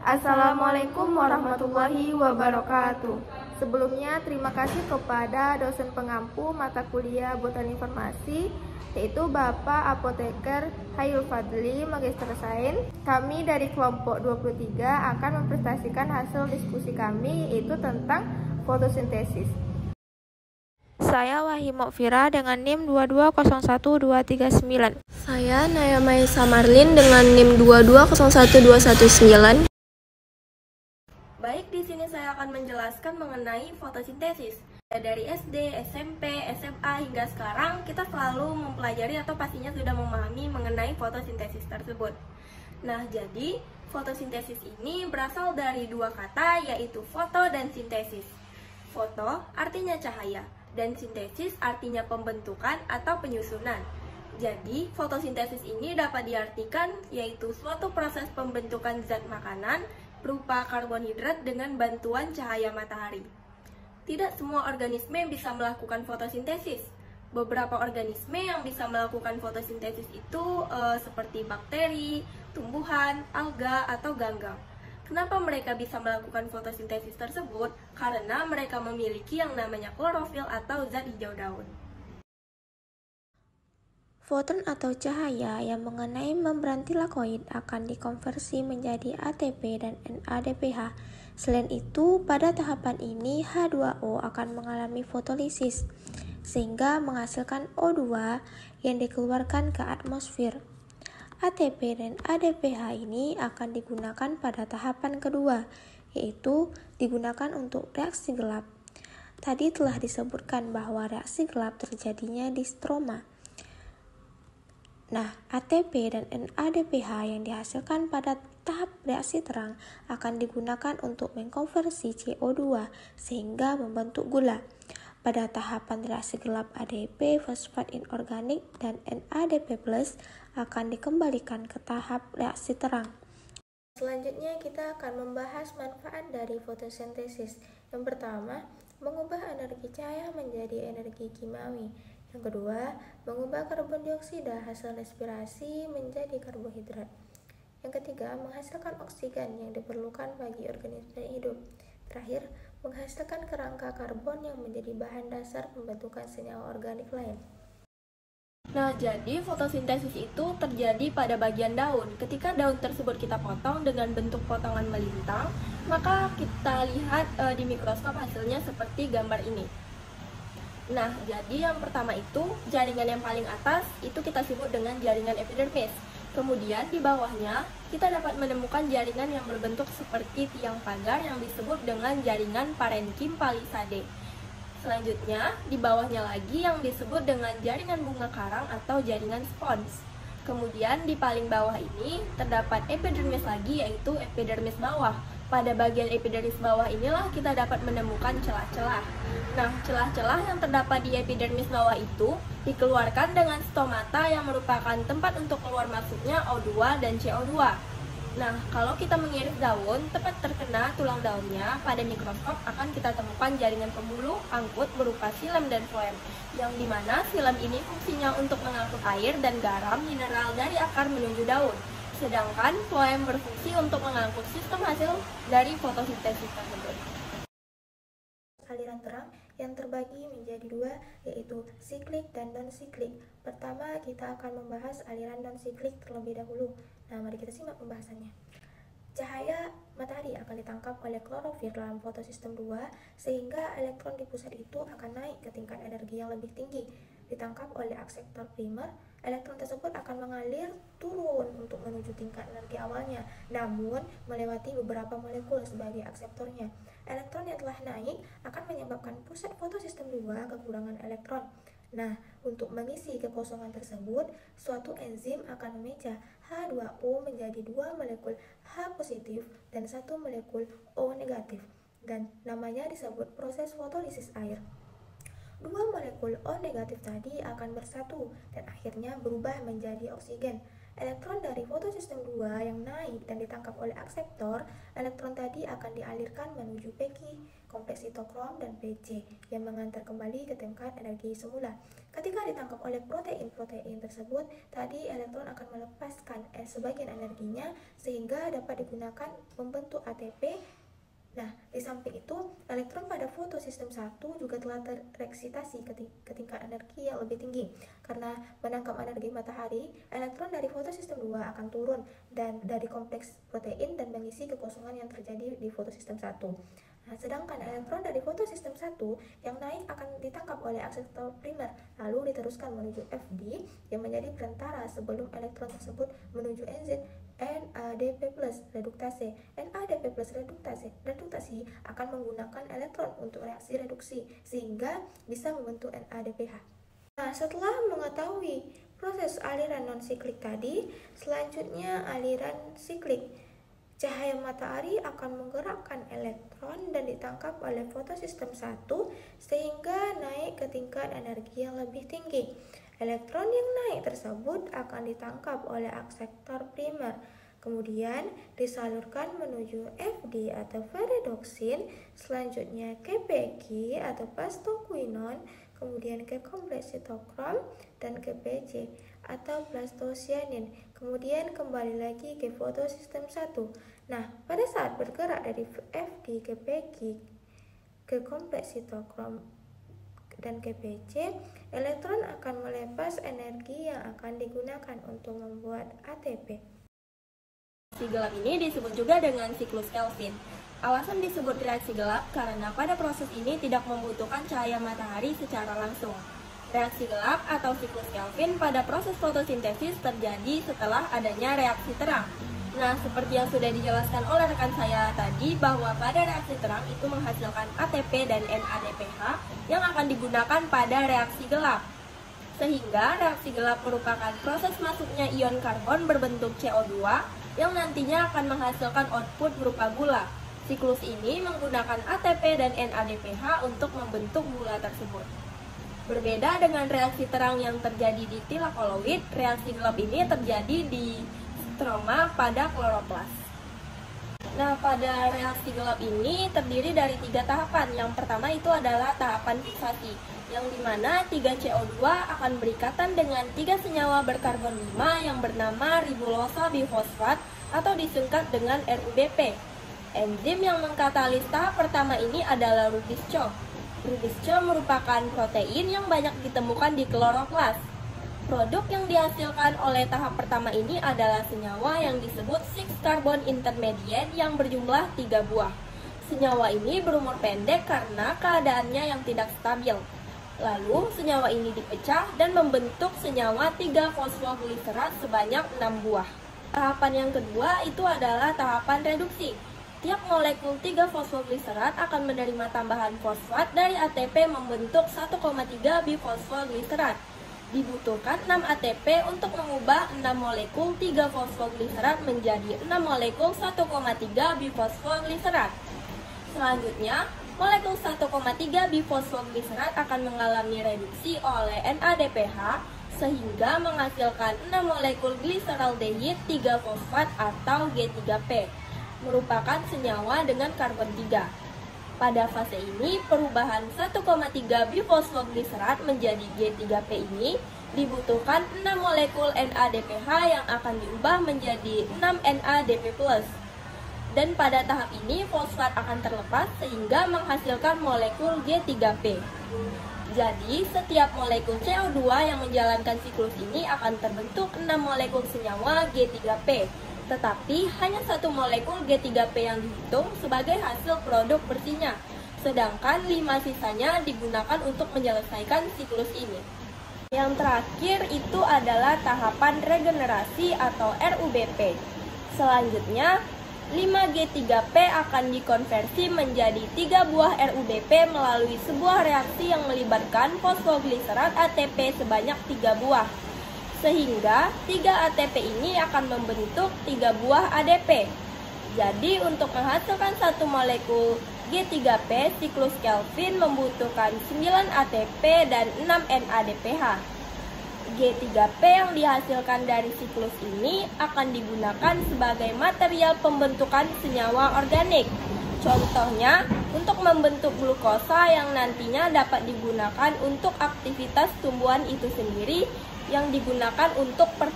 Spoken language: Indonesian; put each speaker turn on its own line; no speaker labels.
Assalamualaikum warahmatullahi wabarakatuh. Sebelumnya terima kasih kepada dosen pengampu mata kuliah Botani Farmasi, yaitu Bapak Apoteker Hayul Fadli, Magister Sains. Kami dari kelompok 23 akan mempresentasikan hasil diskusi kami, yaitu tentang fotosintesis. Saya Wahyu Mokfira dengan NIM 2201239.
Saya Naya Maisa Marlin dengan NIM 2201219.
Baik, di sini saya akan menjelaskan mengenai fotosintesis. Dari SD, SMP, SMA hingga sekarang kita selalu mempelajari atau pastinya sudah memahami mengenai fotosintesis tersebut. Nah, jadi fotosintesis ini berasal dari dua kata, yaitu foto dan sintesis. Foto artinya cahaya dan sintesis artinya pembentukan atau penyusunan. Jadi, fotosintesis ini dapat diartikan yaitu suatu proses pembentukan zat makanan berupa karbohidrat dengan bantuan cahaya matahari. Tidak semua organisme bisa melakukan fotosintesis. Beberapa organisme yang bisa melakukan fotosintesis itu seperti bakteri, tumbuhan, alga, atau ganggang. Kenapa mereka bisa melakukan fotosintesis tersebut? Karena mereka memiliki yang namanya klorofil atau zat hijau daun.
Foton atau cahaya yang mengenai membran tilakoid akan dikonversi menjadi ATP dan NADPH. Selain itu, pada tahapan ini H2O akan mengalami fotolisis, sehingga menghasilkan O2 yang dikeluarkan ke atmosfer. ATP dan ADPH ini akan digunakan pada tahapan kedua, yaitu digunakan untuk reaksi gelap. Tadi telah disebutkan bahwa reaksi gelap terjadinya di stroma. Nah, ATP dan NADPH yang dihasilkan pada tahap reaksi terang akan digunakan untuk mengkonversi CO2 sehingga membentuk gula. Pada tahapan reaksi gelap, ADP, fosfat inorganik, dan NADP+ akan dikembalikan ke tahap reaksi terang. Selanjutnya kita akan membahas manfaat dari fotosintesis. Yang pertama, mengubah energi cahaya menjadi energi kimiawi. Yang kedua, mengubah karbon dioksida hasil respirasi menjadi karbohidrat. Yang ketiga, menghasilkan oksigen yang diperlukan bagi organisme hidup. Terakhir, menghasilkan kerangka karbon yang menjadi bahan dasar pembentukan senyawa organik lain.
Nah, jadi fotosintesis itu terjadi pada bagian daun. Ketika daun tersebut kita potong dengan bentuk potongan melintang, maka kita lihat di mikroskop hasilnya seperti gambar ini. Nah, jadi yang pertama itu jaringan yang paling atas itu kita sebut dengan jaringan epidermis. Kemudian di bawahnya kita dapat menemukan jaringan yang berbentuk seperti tiang pagar yang disebut dengan jaringan parenkim palisade. Selanjutnya di bawahnya lagi yang disebut dengan jaringan bunga karang atau jaringan spons. Kemudian di paling bawah ini terdapat epidermis lagi, yaitu epidermis bawah. Pada bagian epidermis bawah inilah kita dapat menemukan celah-celah. Nah, celah-celah yang terdapat di epidermis bawah itu dikeluarkan dengan stomata yang merupakan tempat untuk keluar masuknya O2 dan CO2. Nah, kalau kita mengiris daun, tepat terkena tulang daunnya, pada mikroskop akan kita temukan jaringan pembuluh angkut berupa xilem dan floem, yang dimana xilem ini fungsinya untuk mengangkut air dan garam mineral dari akar menuju daun. Sedangkan floem berfungsi untuk mengangkut sistem hasil dari fotosintesis tersebut.
Aliran terang yang terbagi menjadi dua, yaitu siklik dan non-siklik. Pertama, kita akan membahas aliran non-siklik terlebih dahulu. Nah, mari kita simak pembahasannya. Cahaya matahari akan ditangkap oleh klorofil dalam fotosistem 2, sehingga elektron di pusat itu akan naik ke tingkat energi yang lebih tinggi. Ditangkap oleh akseptor primer, elektron tersebut akan mengalir turun untuk menuju tingkat energi awalnya, namun melewati beberapa molekul sebagai akseptornya. Elektron yang telah naik akan menyebabkan pusat fotosistem 2 kekurangan elektron. Nah, untuk mengisi kekosongan tersebut, suatu enzim akan memecah H2O menjadi 2 molekul H positif dan 1 molekul O negatif, dan namanya disebut proses fotolisis air. 2 molekul O negatif tadi akan bersatu dan akhirnya berubah menjadi oksigen. elektron dari fotosistem 2 yang naik dan ditangkap oleh akseptor, elektron tadi akan dialirkan menuju Pg, kompleks sitokrom, dan Pc yang mengantar kembali ke tingkat energi semula. Ketika ditangkap oleh protein-protein tersebut, tadi elektron akan melepaskan sebagian energinya sehingga dapat digunakan membentuk ATP. Nah, di samping itu, elektron pada fotosistem 1 juga telah tereksitasi ke tingkat energi yang lebih tinggi. Karena menangkap energi matahari, elektron dari fotosistem 2 akan turun dan dari kompleks protein dan mengisi kekosongan yang terjadi di fotosistem 1. Nah, sedangkan elektron dari fotosistem 1 yang naik akan ditangkap oleh akseptor primer, lalu diteruskan menuju Fd yang menjadi perantara sebelum elektron tersebut menuju enzim NADP+ reduktase. NADP+ reduktasi akan menggunakan elektron untuk reaksi reduksi sehingga bisa membentuk NADPH. Nah, setelah mengetahui proses aliran non-siklik tadi, selanjutnya aliran siklik. Cahaya matahari akan menggerakkan elektron dan ditangkap oleh fotosistem 1 sehingga naik ke tingkat energi yang lebih tinggi. Elektron yang naik tersebut akan ditangkap oleh akseptor primer, kemudian disalurkan menuju Fd atau ferredoksin, selanjutnya ke Pg atau plastoquinon, kemudian ke kompleks sitokrom, dan ke Pc atau plastocyanin, kemudian kembali lagi ke fotosistem 1. Nah, pada saat bergerak dari Fd ke Pg ke kompleks sitokrom dan ke Pc, elektron akan melepas energi yang akan digunakan untuk membuat ATP.
Reaksi gelap ini disebut juga dengan siklus Kelvin. Alasan disebut reaksi gelap karena pada proses ini tidak membutuhkan cahaya matahari secara langsung. Reaksi gelap atau siklus Kelvin pada proses fotosintesis terjadi setelah adanya reaksi terang. Nah, seperti yang sudah dijelaskan oleh rekan saya tadi, bahwa pada reaksi terang itu menghasilkan ATP dan NADPH yang akan digunakan pada reaksi gelap. Sehingga reaksi gelap merupakan proses masuknya ion karbon berbentuk CO2 yang nantinya akan menghasilkan output berupa gula. Siklus ini menggunakan ATP dan NADPH untuk membentuk gula tersebut. Berbeda dengan reaksi terang yang terjadi di tilakoloid, reaksi gelap ini terjadi di stroma pada kloroplas. Nah, pada reaksi gelap ini terdiri dari 3 tahapan. Yang pertama itu adalah tahapan fiksasi, yang dimana 3 CO2 akan berikatan dengan 3 senyawa berkarbon 5 yang bernama ribulosa bifosfat atau disingkat dengan RUBP. Enzim yang mengkatalis tahap pertama ini adalah Rubisco. Rubisco merupakan protein yang banyak ditemukan di kloroplas. Produk yang dihasilkan oleh tahap pertama ini adalah senyawa yang disebut 6-carbon intermediate yang berjumlah 3 buah. Senyawa ini berumur pendek karena keadaannya yang tidak stabil. Lalu, senyawa ini dipecah dan membentuk senyawa 3-fosfogliserat sebanyak 6 buah. Tahapan yang kedua itu adalah tahapan reduksi. Tiap molekul 3-fosfogliserat akan menerima tambahan fosfat dari ATP membentuk 1,3 bifosfogliserat. Dibutuhkan 6 ATP untuk mengubah 6 molekul 3-fosfogliserat menjadi 6 molekul 1,3 bifosfogliserat. Selanjutnya, molekul 1,3 bifosfogliserat akan mengalami reduksi oleh NADPH sehingga menghasilkan 6 molekul gliseraldehid 3-fosfat atau G3P, merupakan senyawa dengan karbon 3. Pada fase ini, perubahan 1,3 bifosfogliserat menjadi G3P ini dibutuhkan 6 molekul NADPH yang akan diubah menjadi 6 NADP+. Dan pada tahap ini, fosfat akan terlepas sehingga menghasilkan molekul G3P. Jadi, setiap molekul CO2 yang menjalankan siklus ini akan terbentuk 6 molekul senyawa G3P. Tetapi hanya 1 molekul G3P yang dihitung sebagai hasil produk bersihnya, sedangkan 5 sisanya digunakan untuk menyelesaikan siklus ini. Yang terakhir itu adalah tahapan regenerasi atau RUBP. Selanjutnya, 5G3P akan dikonversi menjadi 3 buah RUBP melalui sebuah reaksi yang melibatkan fosfogliserat ATP sebanyak 3 buah. Sehingga 3 ATP ini akan membentuk 3 buah ADP. Jadi untuk menghasilkan 1 molekul G3P, siklus Kelvin membutuhkan 9 ATP dan 6 NADPH. G3P yang dihasilkan dari siklus ini akan digunakan sebagai material pembentukan senyawa organik. Contohnya, untuk membentuk glukosa yang nantinya dapat digunakan untuk aktivitas tumbuhan itu sendiri yang digunakan untuk pertumbuhan.